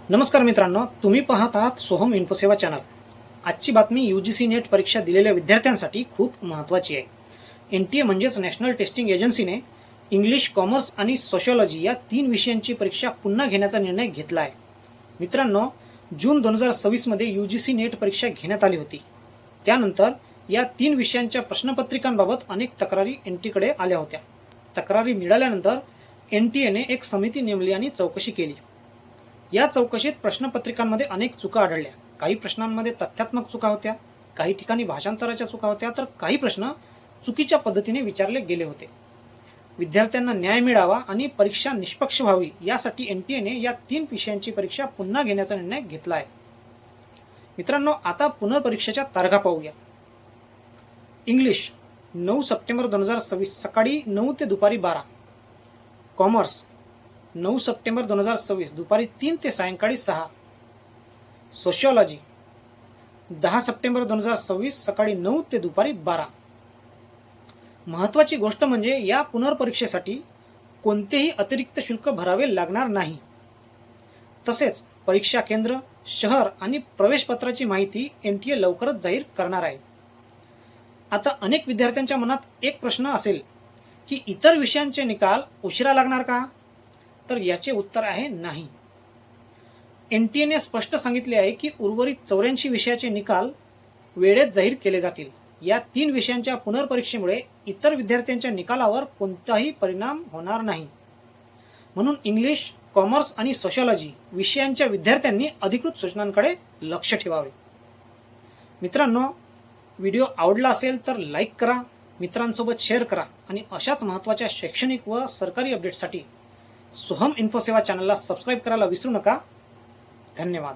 नमस्कार मित्रांनो, तुम्ही पाहत आहात सोहम इन्फोसेवा चॅनल। आजची बातमी यूजीसी नेट परीक्षा दिलेल्या विद्यार्थ्यांसाठी खूप महत्त्वाची आहे। NTA म्हणजेच नॅशनल टेस्टिंग एजन्सीने इंग्लिश, कॉमर्स आणि सोशियोलॉजी या 3 विषयांची परीक्षा पुन्हा घेण्याचा निर्णय घेतला आहे। मित्रांनो, जून 2026 मध्ये यूजीसी नेट परीक्षा घेण्यात आली होती। त्यानंतर या 3 विषयांच्या प्रश्नपत्रिकांबाबत अनेक तक्रारी NTA आल्या होत्या। तक्रारी मिळाल्यानंतर NTAने एक समिती नेमली आणि चौकशी केली। या चौकशीत प्रश्नपत्रिकांमध्ये अनेक चुका आढळल्या। काही प्रश्नांमध्ये तथ्यात्मक चुका होत्या, काही ठिकाणी भाषांतराच्या चुका होत्या, तर काही प्रश्न चुकीच्या पद्धतीने विचारले गेले होते। विद्यार्थ्यांना न्याय मिळावा आणि परीक्षा निष्पक्ष व्हावी यासाठी NTAने या 3 विषयांची परीक्षा पुन्हा घेण्याचा निर्णय घेतला आहे। मित्रांनो, आता पुनर्परीक्षेच्या तारखा पाहूया। इंग्लिश 9 सप्टेंबर 2026 सकाळी 9 ते दुपारी 12। कॉमर्स 9 सप्टेंबर 2026 दुपारी 3 ते सायंकाळी 6। सोशियोलॉजी 10 सप्टेंबर 2026 सकाळी 9 ते दुपारी 12। महत्त्वाची गोष्ट म्हणजे या पुनर्परीक्षेसाठी कोणतेही अतिरिक्त शुल्क भरावे लागणार नाही। तसेच परीक्षा केंद्र, शहर आणि प्रवेशपत्राची माहिती NTA लवकरच जाहीर करणार आहे। आता अनेक विद्यार्थ्यांच्या मनात एक प्रश्न असेल की इतर विषयांचे निकाल उशिरा लागणार का? तर याचे उत्तर आहे नाही। NTAने स्पष्ट सांगितले आहे की उर्वरित 84 विषयाचे निकाल वेळेत जाहीर केले जातील। या 3 विषयांच्या पुनर्परीक्षेमुळे इतर विद्यार्थ्यांच्या निकालावर कोणताही परिणाम होणार नाही। म्हणून इंग्लिश, कॉमर्स आणि सोशियोलॉजी विषयांच्या विद्यार्थ्यांनी अधिकृत सूचनांकडे लक्ष ठेवावे। मित्रांनो, व्हिडिओ आवडला असेल तर लाईक करा, मित्रांसोबत शेअर करा आणि अशाच महत्त्वाच्या शैक्षणिक व सरकारी अपडेट्ससाठी सोहम इन्फोसेवा चॅनलला सबस्क्राईब करायला विसरू नका। धन्यवाद।